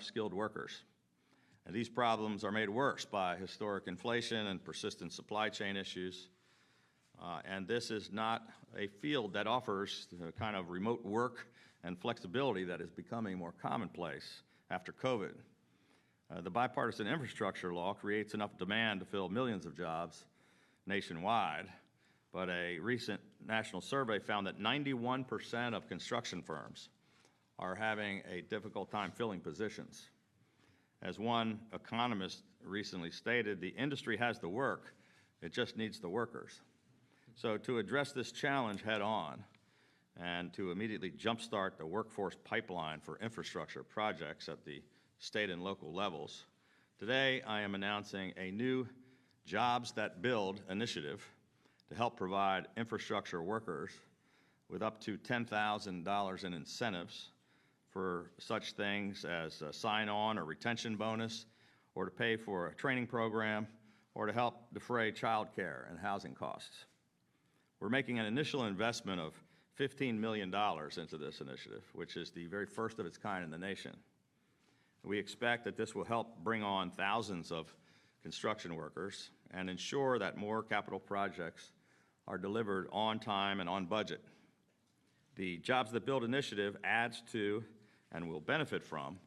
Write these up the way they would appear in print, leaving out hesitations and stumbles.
skilled workers. And these problems are made worse by historic inflation and persistent supply chain issues. And this is not a field that offers the kind of remote work and flexibility that is becoming more commonplace after COVID. The bipartisan infrastructure law creates enough demand to fill millions of jobs nationwide, but a recent national survey found that 91% of construction firms are having a difficult time filling positions. As one economist recently stated, the industry has the work, it just needs the workers. So to address this challenge head on and to immediately jumpstart the workforce pipeline for infrastructure projects at the state and local levels, today I am announcing a new Jobs That Build initiative to help provide infrastructure workers with up to $10,000 in incentives for such things as a sign-on or retention bonus, or to pay for a training program, or to help defray child care and housing costs. We're making an initial investment of $15 million into this initiative, which is the very first of its kind in the nation. We expect that this will help bring on thousands of construction workers and ensure that more capital projects are delivered on time and on budget. The Jobs That Build initiative adds to and will benefit from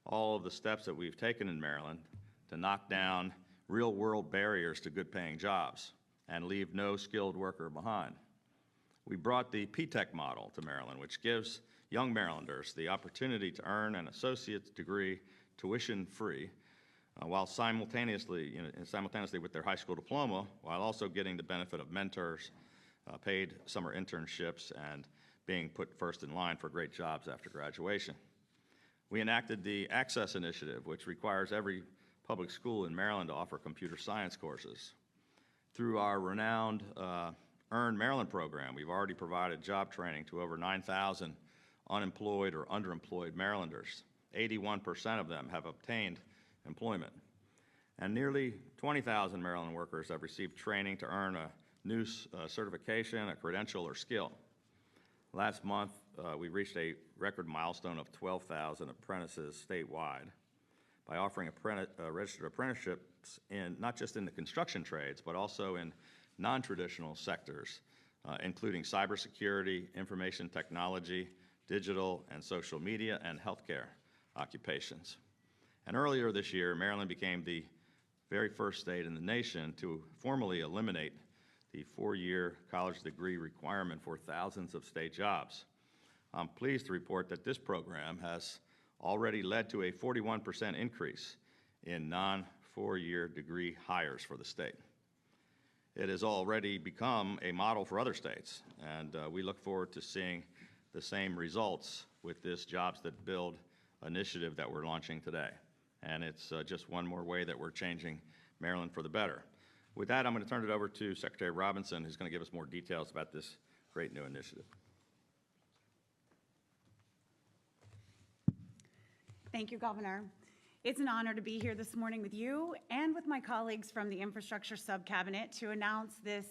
all of the steps that we've taken in Maryland to knock down real-world barriers to good-paying jobs and leave no skilled worker behind. We brought the PTech model to Maryland, which gives young Marylanders the opportunity to earn an associate's degree tuition-free while simultaneously with their high school diploma, while also getting the benefit of mentors, paid summer internships, and being put first in line for great jobs after graduation. We enacted the Access Initiative, which requires every public school in Maryland to offer computer science courses. Through our renowned Earn Maryland program, we've already provided job training to over 9,000 unemployed or underemployed Marylanders. 81% of them have obtained employment. And nearly 20,000 Maryland workers have received training to earn a new certification, a credential, or skill. Last month, we reached a record milestone of 12,000 apprentices statewide by offering registered apprenticeships not just in the construction trades, but also in non-traditional sectors, including cybersecurity, information technology, digital and social media, and healthcare occupations. And earlier this year, Maryland became the very first state in the nation to formally eliminate the 4-year college degree requirement for thousands of state jobs. I'm pleased to report that this program has already led to a 41% increase in non-4-year degree hires for the state. It has already become a model for other states, and we look forward to seeing the same results with this Jobs That Build initiative that we're launching today. And it's just one more way that we're changing Maryland for the better. With that, I'm going to turn it over to Secretary Robinson, who's going to give us more details about this great new initiative. Thank you, Governor. It's an honor to be here this morning with you and with my colleagues from the Infrastructure Subcabinet to announce this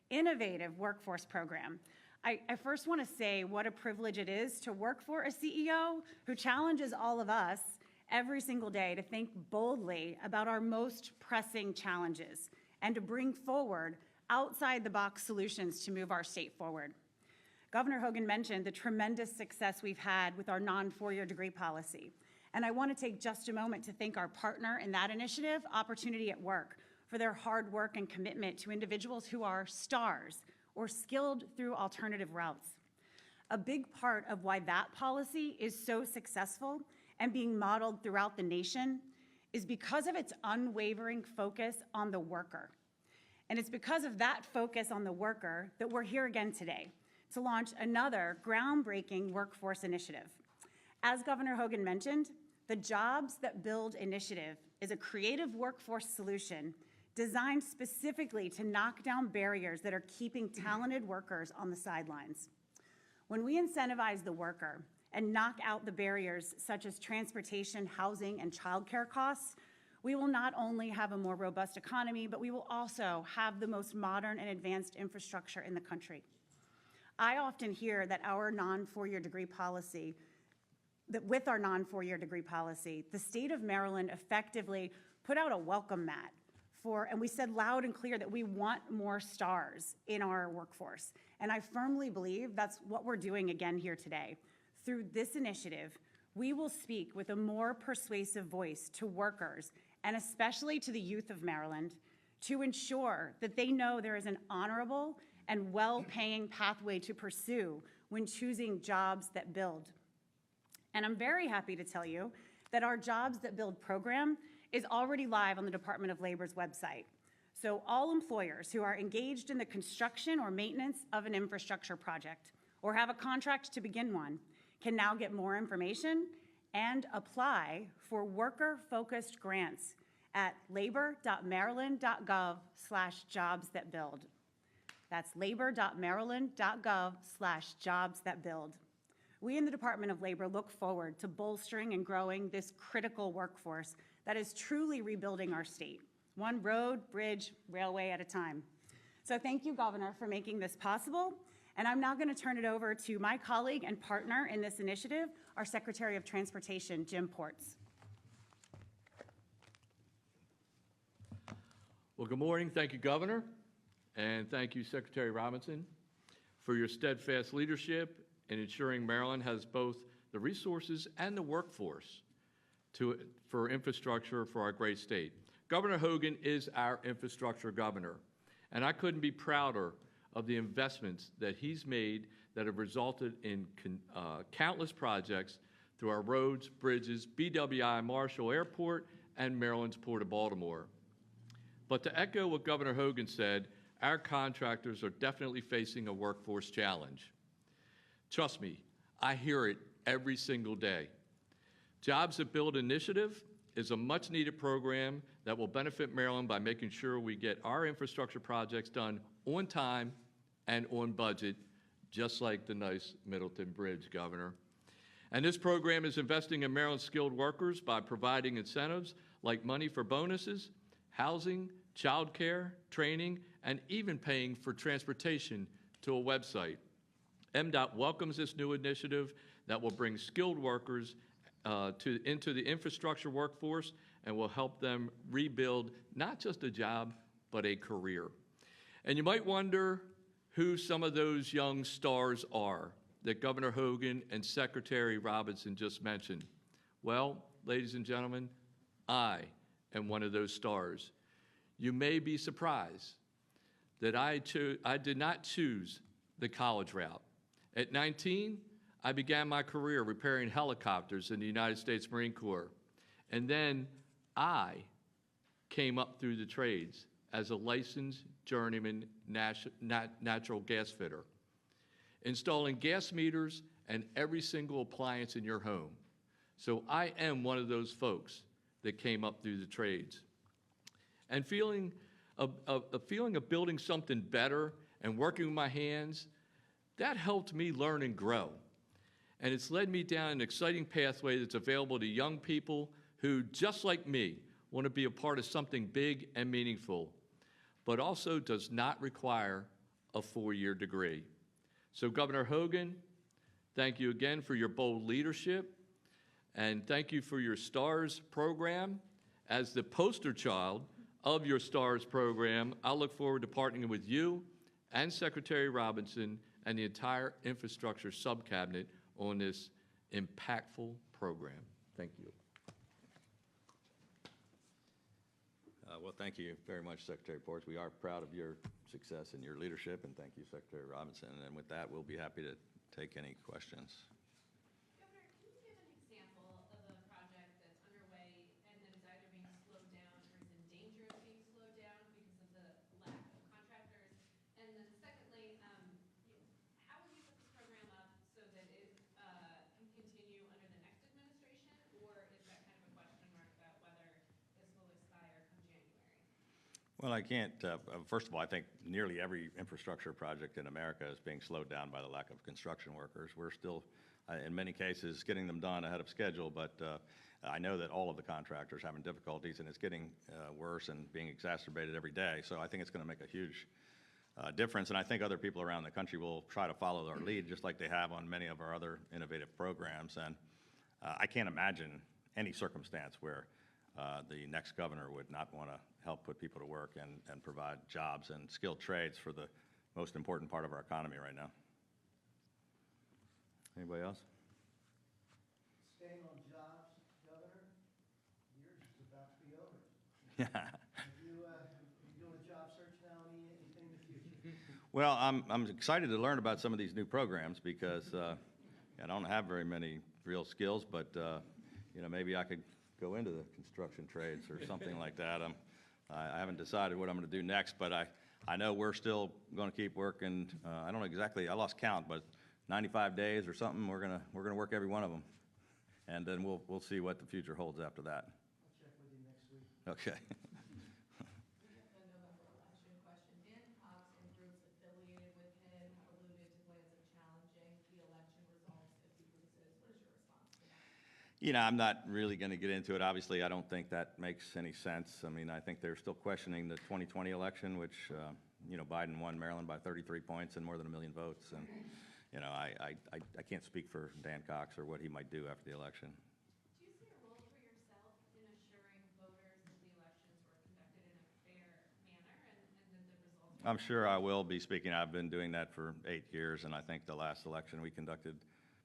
innovative workforce program. I first want to say what a privilege it is to work for a CEO who challenges all of us every single day to think boldly about our most pressing challenges and to bring forward outside-the-box solutions to move our state forward. Governor Hogan mentioned the tremendous success we've had with our non-4-year degree policy. And I want to take just a moment to thank our partner in that initiative, Opportunity at Work, for their hard work and commitment to individuals who are stars or skilled through alternative routes. A big part of why that policy is so successful and being modeled throughout the nation is because of its unwavering focus on the worker. And it's because of that focus on the worker that we're here again today to launch another groundbreaking workforce initiative. As Governor Hogan mentioned, the Jobs That Build initiative is a creative workforce solution designed specifically to knock down barriers that are keeping talented workers on the sidelines. When we incentivize the worker and knock out the barriers such as transportation, housing, and childcare costs, we will not only have a more robust economy, but we will also have the most modern and advanced infrastructure in the country. I often hear that our non-4-year degree policy that with our non-four-year degree policy, the state of Maryland effectively put out a welcome mat and we said loud and clear that we want more stars in our workforce. And I firmly believe that's what we're doing again here today. Through this initiative, we will speak with a more persuasive voice to workers, and especially to the youth of Maryland, to ensure that they know there is an honorable and well-paying pathway to pursue when choosing jobs that build. And I'm very happy to tell you that our Jobs That Build program is already live on the Department of Labor's website. So all employers who are engaged in the construction or maintenance of an infrastructure project or have a contract to begin one can now get more information and apply for worker-focused grants at labor.maryland.gov/jobsthatbuild. That's labor.maryland.gov/jobsthatbuild. We in the Department of Labor look forward to bolstering and growing this critical workforce that is truly rebuilding our state, one road, bridge, railway at a time. So thank you, Governor, for making this possible. And I'm now going to turn it over to my colleague and partner in this initiative, our Secretary of Transportation, Jim Ports. Well, good morning. Thank you, Governor. And thank you, Secretary Robinson, for your steadfast leadership in ensuring Maryland has both the resources and the workforce for infrastructure for our great state. Governor Hogan is our infrastructure governor, and I couldn't be prouder of the investments that he's made that have resulted in countless projects through our roads, bridges, BWI Marshall Airport, and Maryland's Port of Baltimore. But to echo what Governor Hogan said, our contractors are definitely facing a workforce challenge. Trust me, I hear it every single day. Jobs That Build initiative is a much-needed program that will benefit Maryland by making sure we get our infrastructure projects done on time and on budget, just like the nice Middleton Bridge, Governor. And this program is investing in Maryland's skilled workers by providing incentives like money for bonuses, housing, childcare, training, and even paying for transportation to a website. MDOT welcomes this new initiative that will bring skilled workers into the infrastructure workforce and will help them rebuild not just a job, but a career. And you might wonder who some of those young stars are that Governor Hogan and Secretary Robinson just mentioned. Well, ladies and gentlemen, I am one of those stars. You may be surprised that I did not choose the college route. At 19, I began my career repairing helicopters in the United States Marine Corps. And then I came up through the trades as a licensed journeyman natural gas fitter, installing gas meters and every single appliance in your home. So I am one of those folks that came up through the trades. And a feeling of building something better and working with my hands, that helped me learn and grow. And it's led me down an exciting pathway that's available to young people who, just like me, want to be a part of something big and meaningful, but also does not require a four-year degree. So Governor Hogan, thank you again for your bold leadership, and thank you for your STARS program. As the poster child of your STARS program, I look forward to partnering with you and Secretary Robinson and the entire infrastructure subcabinet on this impactful program. Thank you. Well, thank you very much, Secretary Ports. We are proud of your success and your leadership, and thank you, Secretary Robinson. And with that, we'll be happy to take any questions. Governor, can you give an example of a project that's underway and that is either being slowed down or is in danger of being slowed down because of the lack of contractors? And then secondly, how will you set this program up so that it can continue under the next administration, or is that kind of a question mark about whether this will expire come January? Well, I can't, first of all, I think nearly every infrastructure project in America is being slowed down by the lack of construction workers. We're still, in many cases, getting them done ahead of schedule, but I know that all of the contractors are having difficulties, and it's getting worse and being exacerbated every day. So I think it's going to make a huge difference, and I think other people around the country will try to follow our lead, just like they have on many of our other innovative programs. And I can't imagine any circumstance where the next governor would not want to help put people to work and provide jobs and skilled trades for the most important part of our economy right now. Anybody else? Staying on jobs, Governor, yours is about to be over. Yeah. Are you doing a job search now, anything in the future? Well, I'm excited to learn about some of these new programs because I don't have very many real skills, but maybe I could go into the construction trades or something like that. I haven't decided what I'm going to do next, but I know we're still going to keep working. I don't know exactly. I lost count, but 95 days or something. We're gonna work every one of them, and then we'll see what the future holds after that. I'll check with you next week. Okay. We have a November election question. Dan Cox and groups affiliated with him have alluded to plans of challenging the election results if he loses. What is your response to that? I'm not really going to get into it. Obviously, I don't think that makes any sense. I mean, I think they're still questioning the 2020 election, which, Biden won Maryland by 33 points and more than 1 million votes. And, I can't speak for Dan Cox or what he might do after the election. Do you see a role for yourself in assuring voters that the elections were conducted in a fair manner and that the results? I'm sure I will be speaking. I've been doing that for 8 years, and I think the last election we conducted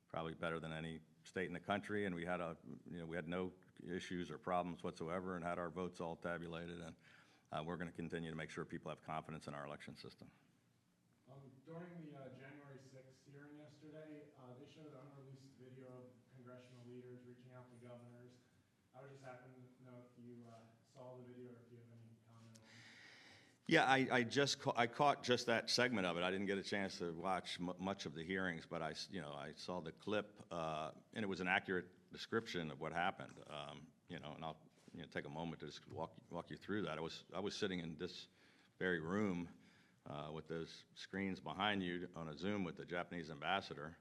probably better than any state in the country, and we had no issues or problems whatsoever, and had our votes all tabulated. And we're going to continue to make sure people have confidence in our election system. During the January 6th hearing yesterday, they showed unreleased video of congressional leaders reaching out to governors. I was just happening to know if you saw the video or if you have any comment on it. Yeah, I caught just that segment of it. I didn't get a chance to watch much of the hearings, but I saw the clip, and it was an accurate description of what happened. And I'll take a moment to just walk you through that. I was sitting in this very room with those screens behind you on a Zoom with the Japanese ambassador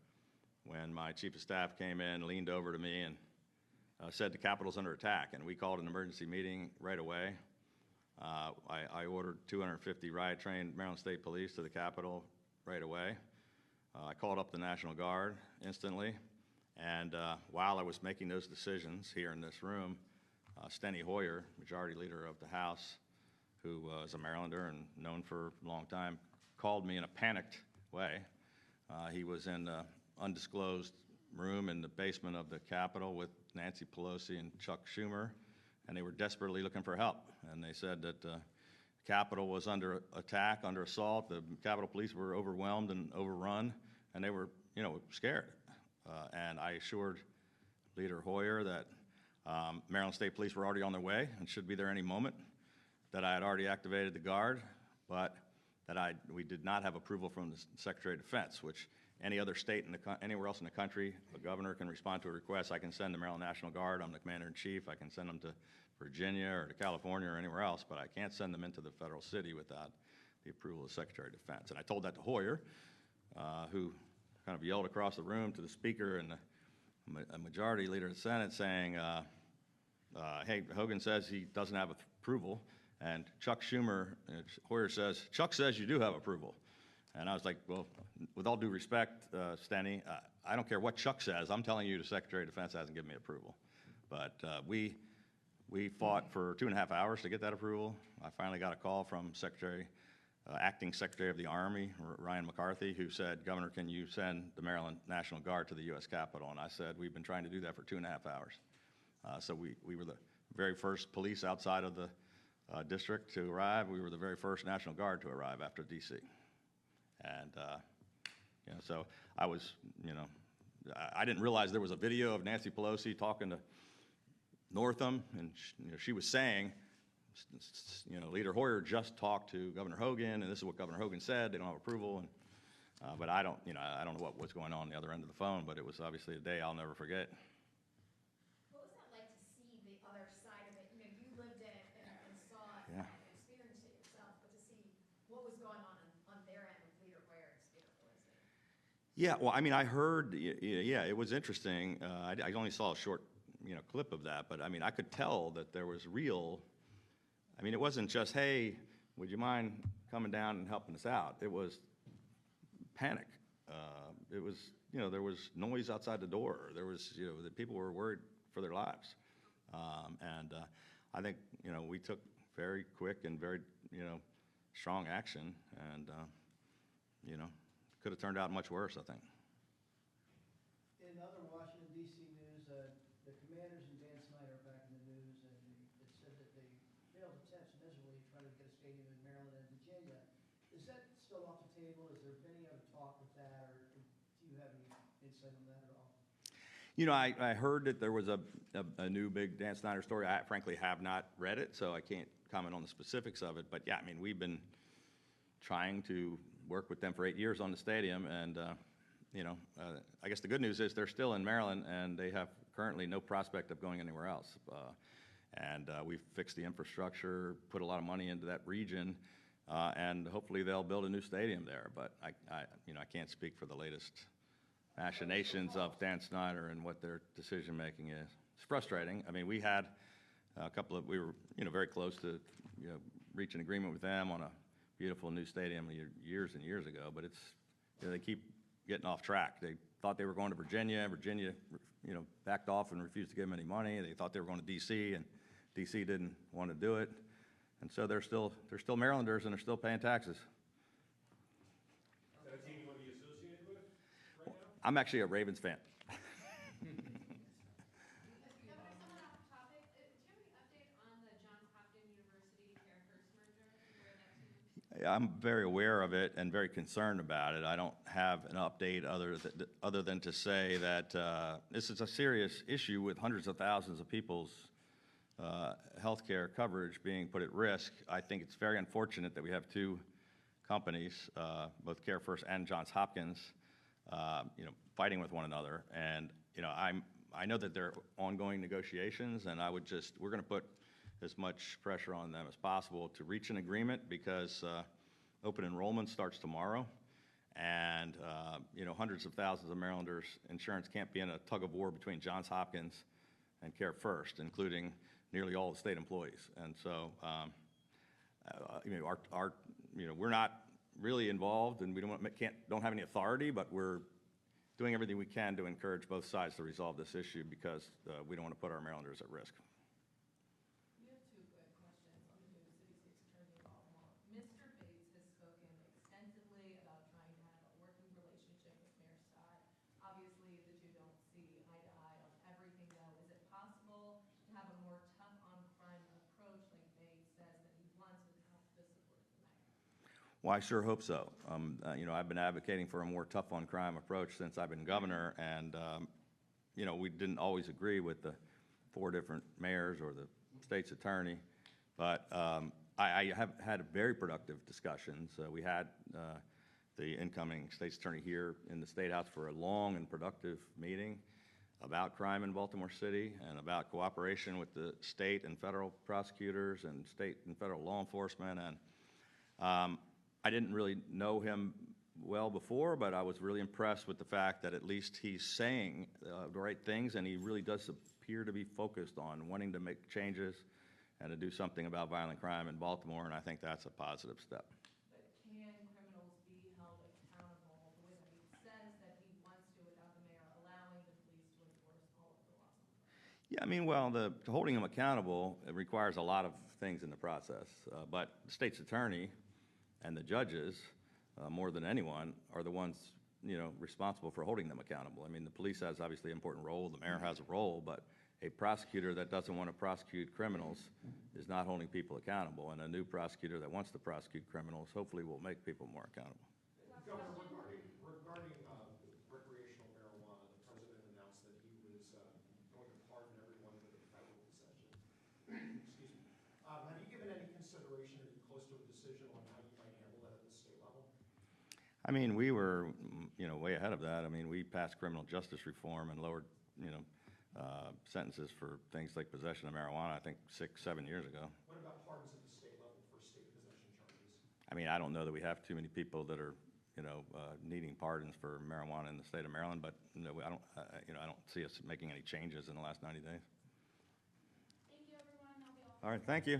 when my chief of staff came in, leaned over to me, and said the Capitol's under attack. And we called an emergency meeting right away. I ordered 250 riot-trained Maryland State Police to the Capitol right away. I called up the National Guard instantly. And while I was making those decisions here in this room, Steny Hoyer, Majority Leader of the House, who is a Marylander and known for a long time, called me in a panicked way. He was in an undisclosed room in the basement of the Capitol with Nancy Pelosi and Chuck Schumer, and they were desperately looking for help. And they said that the Capitol was under attack, under assault. The Capitol Police were overwhelmed and overrun, and they were, scared. And I assured Leader Hoyer that Maryland State Police were already on their way and should be there any moment, that I had already activated the Guard, but that we did not have approval from the Secretary of Defense, which any other state, anywhere else in the country, a governor can respond to a request. I can send the Maryland National Guard. I'm the Commander-in-Chief. I can send them to Virginia or to California or anywhere else, but I can't send them into the federal city without the approval of the Secretary of Defense. And I told that to Hoyer, who kind of yelled across the room to the Speaker and a Majority Leader of the Senate saying, hey, Hogan says he doesn't have approval. And Chuck Schumer, Hoyer says, Chuck says you do have approval. And I was like, well, with all due respect, Steny, I don't care what Chuck says. I'm telling you the Secretary of Defense hasn't given me approval. But we fought for 2.5 hours to get that approval. I finally got a call from Acting Secretary of the Army, Ryan McCarthy, who said, Governor, can you send the Maryland National Guard to the U.S. Capitol? And I said, we've been trying to do that for 2.5 hours. So we were the very first police outside of the district to arrive. We were the very first National Guard to arrive after D.C. And, so I was, I didn't realize there was a video of Nancy Pelosi talking to Northam, and she was saying, Leader Hoyer just talked to Governor Hogan, and this is what Governor Hogan said. They don't have approval. And, but I don't know what was going on the other end of the phone, but it was obviously a day I'll never forget. What was that like to see the other side of it? You lived in it and saw it Yeah. and experienced it yourself, but to see what was going on their end with Leader Hoyer and Speaker Pelosi. Yeah, well, I mean, I heard, yeah, it was interesting. I only saw a short, clip of that, but I mean, I could tell that there was real, I mean, it wasn't just, hey, would you mind coming down and helping us out? It was panic. It was there was noise outside the door. There was, the people were worried for their lives. I think, we took very quick and very, strong action, and, could have turned out much worse, I think. In other Washington DC news, the Commanders and Dan Snyder are back in the news, and it said that they failed attempts miserably trying to get a stadium in Maryland and Virginia. Is that still off the table? Has there been any other talk with that, or do you have any insight on that at all? I heard that there was a new big Dan Snyder story. I frankly have not read it, so I can't comment on the specifics of it. But yeah, I mean, we've been trying to work with them for 8 years on the stadium, and I guess the good news is they're still in Maryland, and they have currently no prospect of going anywhere else. We've fixed the infrastructure, put a lot of money into that region, and hopefully they'll build a new stadium there. But I can't speak for the latest machinations of Dan Snyder and what their decision making is. It's frustrating. I mean, we had we were very close to reach an agreement with them on a beautiful new stadium years and years ago, but they keep getting off track. They thought they were going to Virginia. Virginia, backed off and refused to give them any money. They thought they were going to D.C., and D.C. didn't want to do it. And so they're still Marylanders, and they're still paying taxes. Is that a team you want to be associated with right now? I'm actually a Ravens fan. Governor, somewhat off topic, do you have any update on the Johns Hopkins University Care First merger and where that team? I'm very aware of it and very concerned about it. I don't have an update other than to say that this is a serious issue with hundreds of thousands of people's health care coverage being put at risk. I think it's very unfortunate that we have two companies, both Care First and Johns Hopkins, fighting with one another. And I know that there are ongoing negotiations, and we're going to put as much pressure on them as possible to reach an agreement, because open enrollment starts tomorrow, and hundreds of thousands of Marylanders' insurance can't be in a tug of war between Johns Hopkins and Care First, including nearly all the state employees. And so, we're not really involved, and we don't have any authority, but we're doing everything we can to encourage both sides to resolve this issue, because we don't want to put our Marylanders at risk. We have two quick questions on the new city state's attorney in Baltimore. Mr. Bates has spoken extensively about trying to have a working relationship with Mayor Scott. Obviously, the two don't see eye to eye on everything, though. Is it possible to have a more tough-on-crime approach, like Bates says that he wants, without the support of the mayor? Well, I sure hope so. I've been advocating for a more tough-on-crime approach since I've been governor, and we didn't always agree with the 4 different mayors or the state's attorney, but I have had very productive discussions. We had the incoming state's attorney here in the State House for a long and productive meeting about crime in Baltimore City and about cooperation with the state and federal prosecutors and state and federal law enforcement. And I didn't really know him well before, but I was really impressed with the fact that at least he's saying the right things, and he really does appear to be focused on wanting to make changes and to do something about violent crime in Baltimore, and I think that's a positive step. But can criminals be held accountable the way that he says that he wants to, without the mayor allowing the police to enforce all of the laws on crime? Yeah, I mean, well, holding them accountable, it requires a lot of things in the process, but the state's attorney and the judges, more than anyone, are the ones, responsible for holding them accountable. I mean, the police has obviously an important role, the mayor has a role, but a prosecutor that doesn't want to prosecute criminals is not holding people accountable, and a new prosecutor that wants to prosecute criminals hopefully will make people more accountable. Governor, regarding recreational marijuana, the president announced that he was going to pardon everyone with a federal possession. Excuse me. Have you given any consideration, or are you close to a decision on how you might handle that at the state level? I mean, we were, way ahead of that. I mean, we passed criminal justice reform and lowered, sentences for things like possession of marijuana, I think 6-7 years ago. What about pardons at the state level for state possession charges? I mean, I don't know that we have too many people that are, needing pardons for marijuana in the state of Maryland, but I don't see us making any changes in the last 90 days. Thank you, everyone. I'll be all. All right, thank you.